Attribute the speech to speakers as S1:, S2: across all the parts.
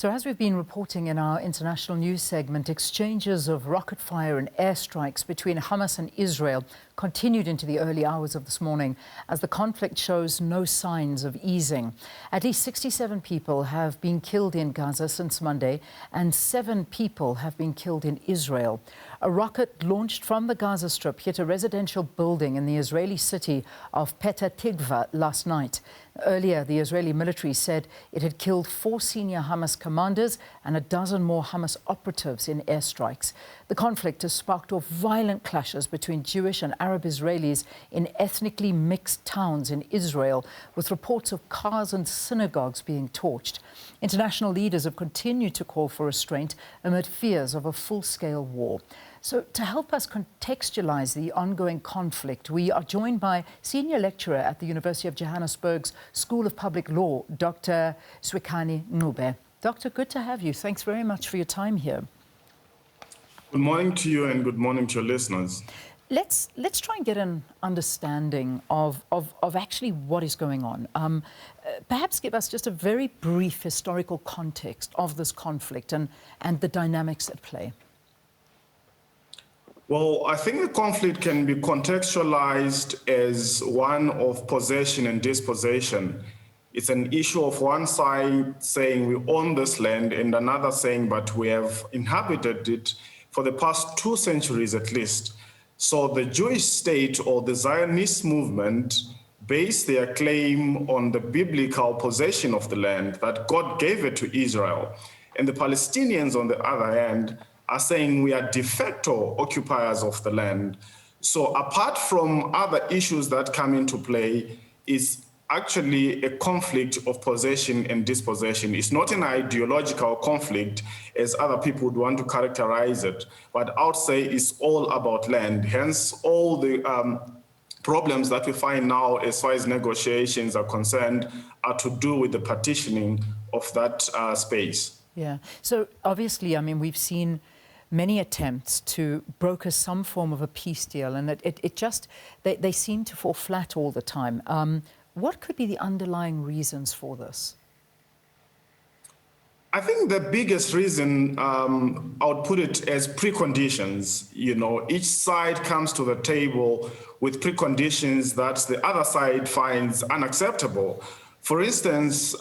S1: So as we've been reporting in our international news segment, exchanges of rocket fire and airstrikes between Hamas and Israel continued into the early hours of this morning as the conflict shows no signs of easing. At least 67 people have been killed in Gaza since Monday, and 7 people have been killed in Israel. A rocket launched from the Gaza Strip hit a residential building in the Israeli city of Petah Tikva last night. Earlier, the Israeli military said it had killed 4 senior Hamas commanders and a dozen more Hamas operatives in airstrikes. The conflict has sparked off violent clashes between Jewish and Arab Israelis in ethnically mixed towns in Israel, with reports of cars and synagogues being torched. International leaders have continued to call for restraint amid fears of a full-scale war. So to help us contextualise the ongoing conflict, we are joined by senior lecturer at the University of Johannesburg's School of Public Law, Dr. Swikani Ncube. Doctor, good to have you. Thanks very much for your time here.
S2: Good morning to you and good morning to your listeners.
S1: Let's try and get an understanding of actually what is going on. Perhaps give us just a very brief historical context of this conflict and the dynamics at play.
S2: Well, I think the conflict can be contextualized as one of possession and dispossession. It's an issue of one side saying we own this land and another saying, but we have inhabited it for the past 2 centuries at least. So the Jewish state or the Zionist movement base their claim on the biblical possession of the land, that God gave it to Israel. And the Palestinians, on the other hand, are saying we are de facto occupiers of the land. So apart from other issues that come into play, is actually a conflict of possession and dispossession. It's not an ideological conflict as other people would want to characterize it, but I would say it's all about land. Hence, all the problems that we find now as far as negotiations are concerned are to do with the partitioning of that space.
S1: Yeah. So obviously, I mean, we've seen many attempts to broker some form of a peace deal, and they seem to fall flat all the time. What could be the underlying reasons for this?
S2: I think the biggest reason, I would put it as preconditions. You know, each side comes to the table with preconditions that the other side finds unacceptable. For instance,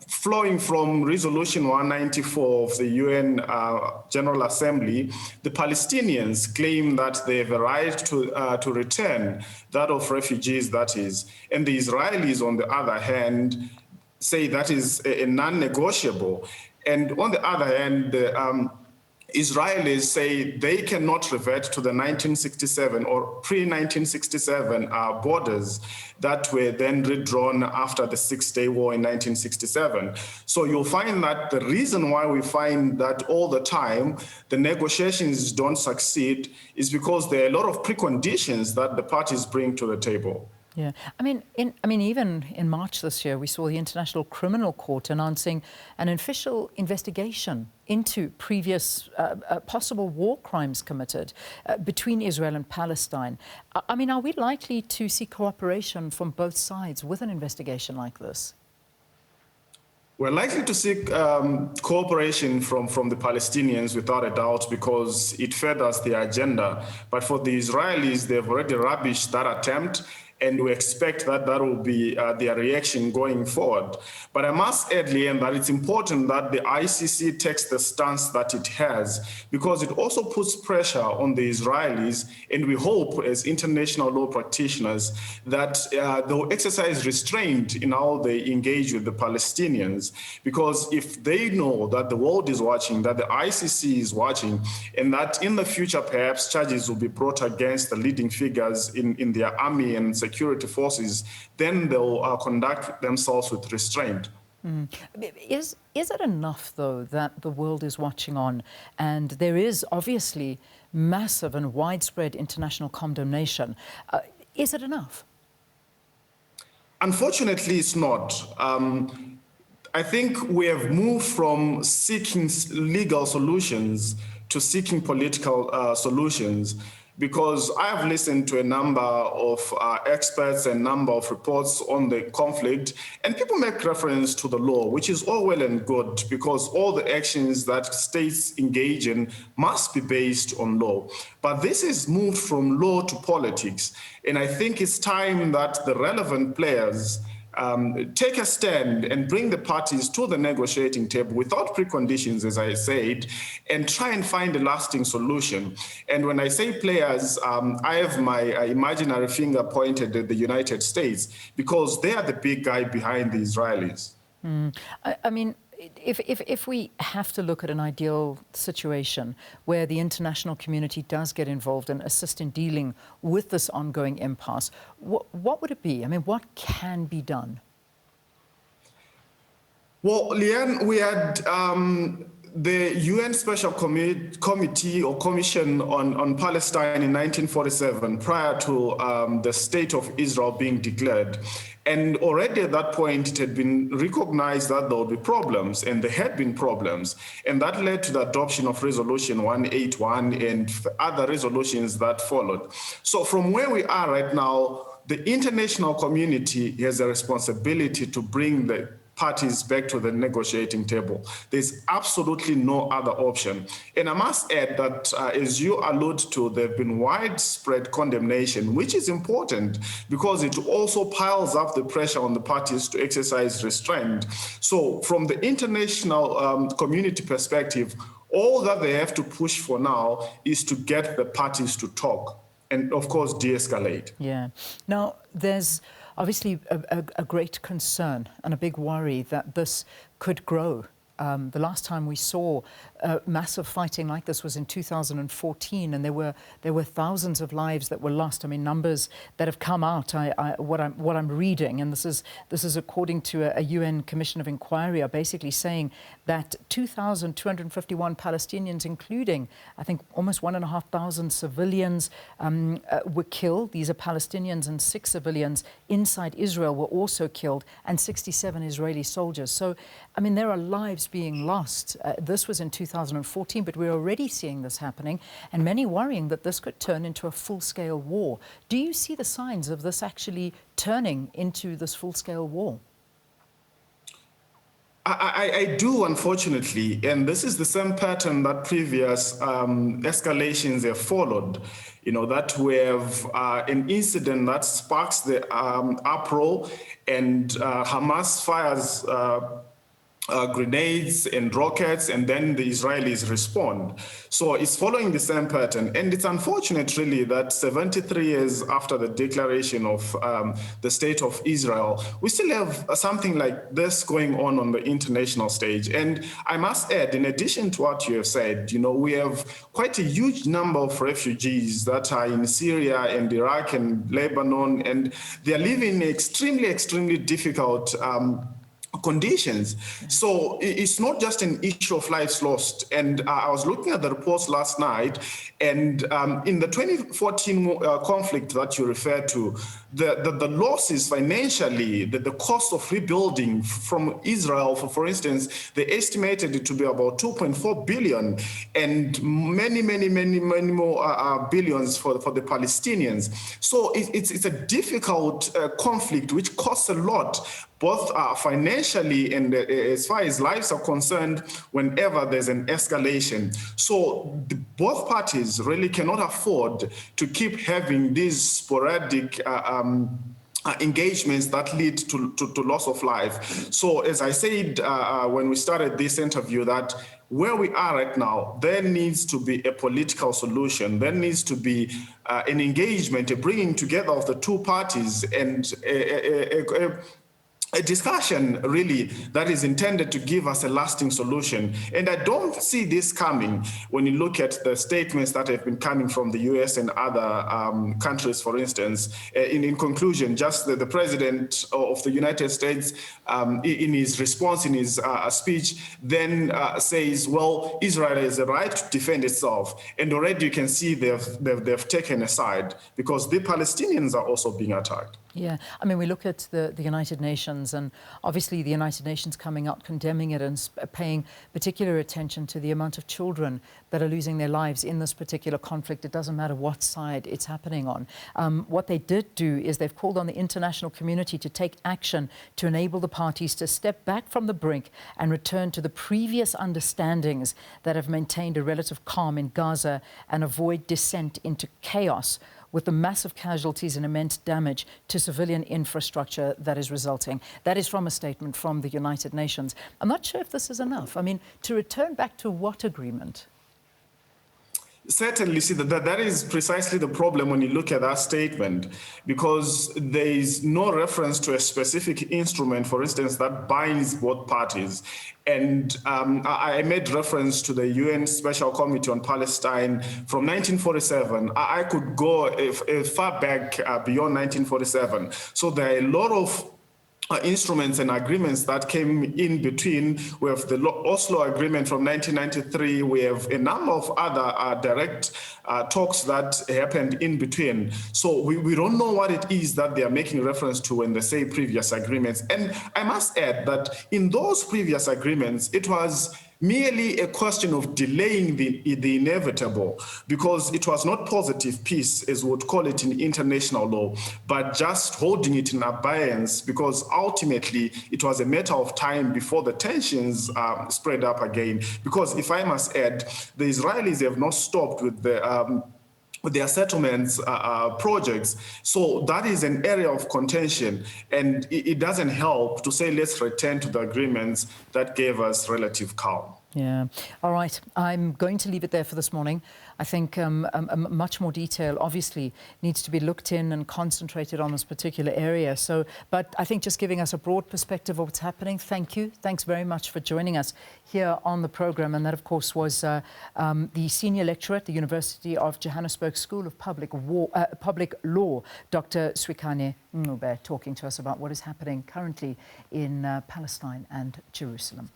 S2: flowing from Resolution 194 of the UN General Assembly, the Palestinians claim that they have a right to return, that of refugees, that is. And the Israelis, on the other hand, say that is a non-negotiable. And on the other hand, the Israelis say they cannot revert to the 1967 or pre-1967 borders that were then redrawn after the Six-Day War in 1967. So you'll find that the reason why we find that all the time the negotiations don't succeed is because there are a lot of preconditions that the parties bring to the table.
S1: Yeah, I mean, even in March this year, we saw the International Criminal Court announcing an official investigation into previous possible war crimes committed between Israel and Palestine. I mean, are we likely to see cooperation from both sides with an investigation like this?
S2: We're likely to seek cooperation from the Palestinians without a doubt, because it furthers their agenda. But for the Israelis, they've already rubbished that attempt, and we expect that that will be their reaction going forward. But I must add, Liam, that it's important that the ICC takes the stance that it has, because it also puts pressure on the Israelis, and we hope as international law practitioners that they'll exercise restraint in how they engage with the Palestinians, because if they know that the world is watching, that the ICC is watching, and that in the future perhaps charges will be brought against the leading figures in their army and security forces, then they'll conduct themselves with restraint.
S1: Is it enough, though, that the world is watching on, and there is obviously massive and widespread international condemnation? Is it enough?
S2: Unfortunately, it's not. I think we have moved from seeking legal solutions to seeking political solutions, because I have listened to a number of experts and number of reports on the conflict, and people make reference to the law, which is all well and good, because all the actions that states engage in must be based on law. But this is moved from law to politics, and I think it's time that the relevant players take a stand and bring the parties to the negotiating table without preconditions, as I said, and try and find a lasting solution. And when I say players, I have my imaginary finger pointed at the United States, because they are the big guy behind the Israelis.
S1: I mean, if we have to look at an ideal situation where the international community does get involved and assist in dealing with this ongoing impasse, what would it be? I mean, what can be done?
S2: Well, Leanne, we had the UN Special Committee or Commission on Palestine in 1947, prior to the State of Israel being declared. And already at that point, it had been recognized that there would be problems, and there had been problems. And that led to the adoption of Resolution 181 and other resolutions that followed. So from where we are right now, the international community has a responsibility to bring the parties back to the negotiating table. There's absolutely no other option. And I must add that, as you allude to, there have been widespread condemnation, which is important because it also piles up the pressure on the parties to exercise restraint. So from the international community perspective, all that they have to push for now is to get the parties to talk and, of course, de-escalate.
S1: Yeah. Now, there's obviously a great concern and a big worry that this could grow. The last time we saw massive fighting like this was in 2014, and there were thousands of lives that were lost. I mean, numbers that have come out. What I'm reading, and this is according to a UN Commission of Inquiry, are basically saying that 2,251 Palestinians, including I think almost 1,500 civilians, were killed. These are Palestinians, and 6 civilians inside Israel were also killed, and 67 Israeli soldiers. So, I mean, there are lives being lost. This was in 2014, but we're already seeing this happening, and many worrying that this could turn into a full-scale war. Do you see the signs of this actually turning into this full-scale war?
S2: I do, unfortunately, and this is the same pattern that previous escalations have followed. You know, that we have an incident that sparks the uproar, and Hamas fires grenades and rockets, and then the Israelis respond. So it's following the same pattern. And it's unfortunate, really, that 73 years after the declaration of the State of Israel, we still have something like this going on the international stage. And I must add, in addition to what you have said, you know, we have quite a huge number of refugees that are in Syria and Iraq and Lebanon, and they are living in extremely difficult conditions. So it's not just an issue of lives lost. And I was looking at the reports last night, and in the 2014 conflict that you referred to, the losses financially, the cost of rebuilding from Israel, for instance, they estimated it to be about 2.4 billion, and many more billions for the Palestinians. So it's a difficult conflict which costs a lot, both financially and as far as lives are concerned, whenever there's an escalation. So both parties really cannot afford to keep having these sporadic engagements that lead to loss of life. So as I said when we started this interview, that where we are right now, there needs to be a political solution. There needs to be an engagement, a bringing together of the two parties, and a discussion really that is intended to give us a lasting solution. And I don't see this coming when you look at the statements that have been coming from the US and other countries, for instance. In conclusion, just the President of the United States, in his response, in his speech, then says, well, Israel has a right to defend itself. And already you can see they've taken a side, because the Palestinians are also being attacked.
S1: Yeah, I mean, we look at the United Nations, and obviously the United Nations coming out, condemning it, and paying particular attention to the amount of children that are losing their lives in this particular conflict. It doesn't matter what side it's happening on. What they did do is they've called on the international community to take action to enable the parties to step back from the brink and return to the previous understandings that have maintained a relative calm in Gaza and avoid descent into chaos, with the massive casualties and immense damage to civilian infrastructure that is resulting. That is from a statement from the United Nations. I'm not sure if this is enough. I mean, to return back to what agreement?
S2: Certainly, see, that is precisely the problem when you look at that statement, because there is no reference to a specific instrument, for instance, that binds both parties. And I made reference to the UN Special Committee on Palestine from 1947. I could go far back beyond 1947. So there are a lot of instruments and agreements that came in between. We have the Oslo Agreement from 1993. We have a number of other direct talks that happened in between. So we don't know what it is that they are making reference to when they say previous agreements. And I must add that in those previous agreements, it was merely a question of delaying the inevitable, because it was not positive peace, as we would call it in international law, but just holding it in abeyance, because ultimately it was a matter of time before the tensions spread up again. Because if I must add, the Israelis have not stopped with their settlements projects. So that is an area of contention, and it doesn't help to say let's return to the agreements that gave us relative calm.
S1: Yeah. All right. I'm going to leave it there for this morning. I think much more detail obviously needs to be looked in and concentrated on this particular area. So, but I think just giving us a broad perspective of what's happening. Thank you. Thanks very much for joining us here on the program. And that, of course, was the senior lecturer at the University of Johannesburg School of Public Law, Dr. Swikani Ncube, talking to us about what is happening currently in Palestine and Jerusalem.